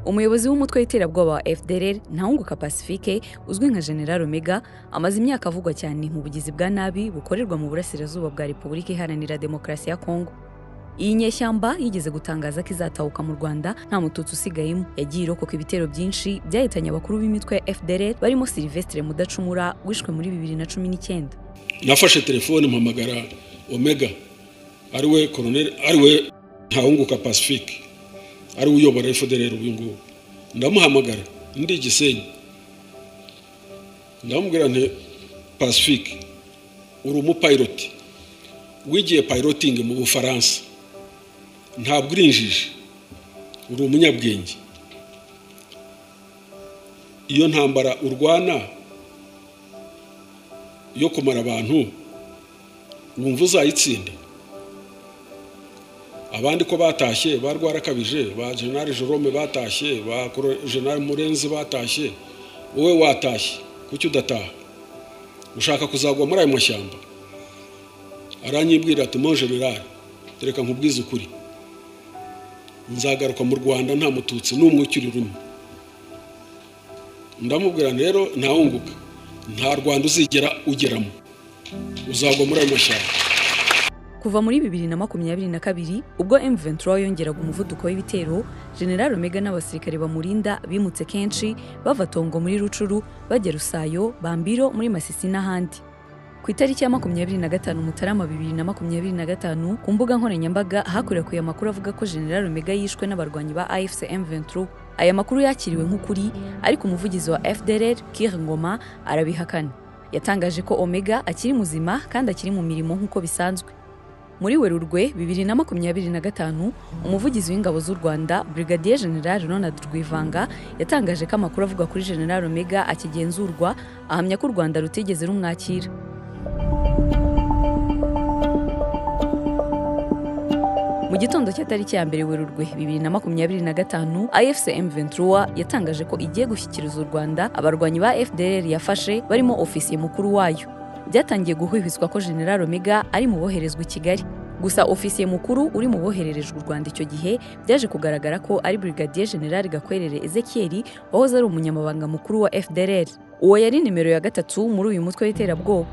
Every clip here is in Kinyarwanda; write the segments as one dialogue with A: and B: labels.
A: Umuyobozi w'umutwe w'iterabwoba wa FDLR Ntahunguka Pacifique uzwi nka General Omega amaze imyaka avugwa cyane mu bugizi bwa nabi bukorerwa mu burasirazuba bwa Repubulika Iharanira Demokarasi ya Kongo. Iyi nyeshyamba yigeze gutangaza ko izatahuka mu Rwanda nta mututsi usigayemo. Yagiye irokoka ibitero byinshi byahitanye abakuru b'imitwe ya FDLR barimo Sylvestre Mudacumura wishwe muri 2019.
B: Nafashe telefone mpamagara Omega ariwe Colonel ariwe Ntahunguka Pacifique ari uyobora FDLR uyu nguyu. Ndamuhamagara ndi Gisenyi. Ndamubwira nti Pacifique uri umupilot wigiye piloting mu Bufaransa. Ntabwo urinjije uri umunyabwenge. Iyo ntambara urwana yo kumara abantu wumva uzayitsinda. Abandi ko batashye barwarakabije ba General Jerome batashye ba General Murenzi batashye wowe watashye kuki udataha ushaka kuzagwa muri ayo mashyamba. Aranyibwira ati mon general tereka nkubwize ukuri nzagaruka mu Rwanda nta mututsi n'umwe ukiri rumwe. Ndamubwira rero Ntahunguka nta Rwanda uzigera ugeramo uzagwa muri ayo mashyamba.
A: Kuva muri 2022 ubwo M23 yongeraga umuvuduko w'ibitero, General Omega n'abasirikare bamurinda bimutse kenshi bava Tongo muri Rucuru bajya Rusayo, Bambiro muri Masisi n'ahandi. Ku itariki ya 25 Mutarama 2025 ku mbuga nkoranyambaga hakwirakwiye amakuru avuga ko General Omega yishwe n'abarwanyi ba AFC M23. Aya makuru yakiriwe nk'ukuri ariko umuvugizi wa FDLR Kire Ngoma arabihakana. Yatangaje ko Omega akiri muzima kandi akiri mu mirimo nk'uko bisanzwe. Muri Werurwe 2025 umuvugizi w'ingabo z'u Rwanda Brigadier General Ronald Rwivanga yatangaje ko amakuru avuga kuri General Omega akigenzurwa, ahamya ko u Rwanda rutigeze rumwakira. Mu gitondo cya tariki ya mbere Werurwe 2025 AFC M23 yatangaje ko igiye gushyikiriza u Rwanda abarwanyi ba FDLR yafashe barimo ofisiye mukuru wayo. Byatangiye guhwihwiswa ko General Omega ari mu boherezwa i Kigali. Gusa ofisiye mukuru uri mu bohererejwe u Rwanda icyo gihe byaje kugaragara ko ari Brigadier General Gakwerere Ezekiel wahoze ari umunyamabanga mukuru wa FDLR. Uwo yari nimero ya gatatu muri uyu mutwe w'iterabwoba.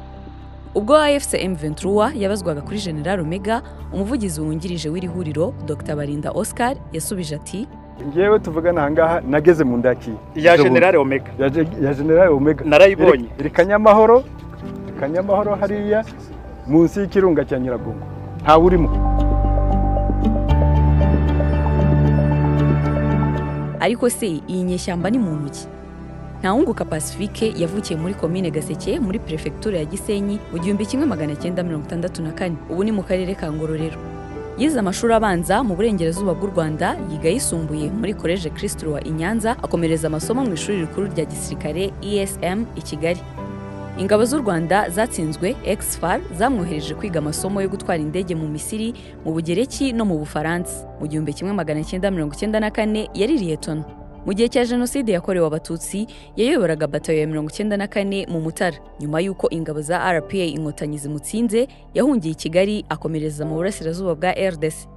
A: Ubwo AFC M23 yabazwaga kuri General Omega, umuvugizi wungirije w'iri huriro Dr Barinda Oscar yasubije ati
C: ngewe tuvugana ahangaha nageze mu ndaki
D: ya General Omega
C: ya General Omega
D: narayibonye
C: iri Kanyamahoro hariya munsi y'ikirunga cya Nyiragongo nta urimo.
A: Ariko se iyi nyeshyamba ni muntu ki? Ntahunguka Pacifique yavukiye muri commune Gaseke muri prefecture ya Gisenyi mu 1964. Ubu ni mu karere ka Ngororero. Yize amashuri abanza mu burengerazuba bw'u Rwanda, yiga yisumbuye muri College Kristo wa Inyanza, akomereza amasomo mu ishuri rikuru rya gisirikare ESM i Kigali. Ingabo z'u Rwanda zatsinzwe EXFAR zamwohereje kwiga amasomo yo gutwara indege mu Misiri, mu Bugereki no mu Bufaransa. Mu 1994 yari Lieutenant. Mu gihe cya Jenoside yakorewe Abatutsi yayoboraga batayo ya 94 mu Mutara. Nyuma y'uko ingabo za RPA inkotanyi zimutsinze, yahungiye i Kigali akomereza mu burasirazuba bwa RDC.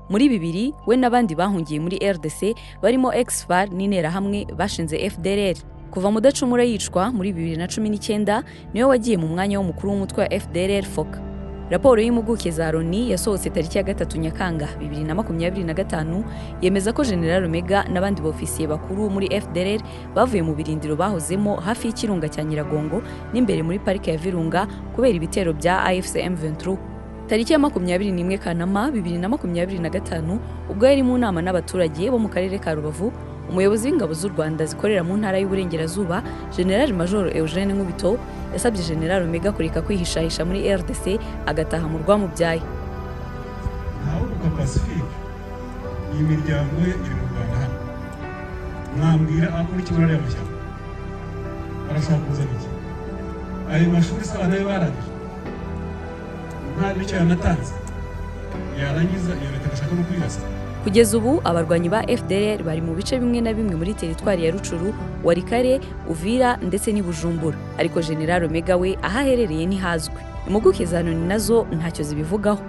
A: Muri 2000 we n'abandi bahungiye muri RDC barimo EXFAR n'interahamwe bashinze FDLR. Kuva Mudacumura yicwa muri 2019 niwe wagiye mu mwanya w'umukuru w'umutwe wa FDLR FOCA. Raporo y'impuguke za Loni yasohotse tariki ya 3 Nyakanga 2025 yemeza ko General Omega n'abandi bofisiye bakuru muri FDLR bavuye mu birindiro bahozemo hafi y'ikirunga cya Nyiragongo n'imbere muri parike ya Virunga kubera ibitero bya AFC M23. Tariki ya 21 Kanama 2025 ubwo yari mu nama n'abaturage bo mu karere ka Rubavu, umuyobozi w'ingabo z'u Rwanda zikorera mu ntara y'Uburengerazuba General Major Eugene Nkubito yasabye General Omega kureka kwihishahisha muri RDC agataha mu rwamubyaye.
E: Ntahunguka Pacifique iyi miryango ye iri mu Rwanda hano. Mwambwira akora iki muri aya mashyamba? Arashaka kuzana iki? Ayo mashuri se nayo barangije. Nta n'icyo yanatanze. Yarangiza iyo leta igashaka no kwirasa.
A: Kugeza ubu abarwanyi ba FDLR bari mu bice bimwe na bimwe muri teritwari ya Rucuru, Warikare, Uvira ndetse n'i Bujumbura. Ariko General Omega we ahaherereye ntihazwi. Impuguke za Loni nazo ntacyo zibivugaho.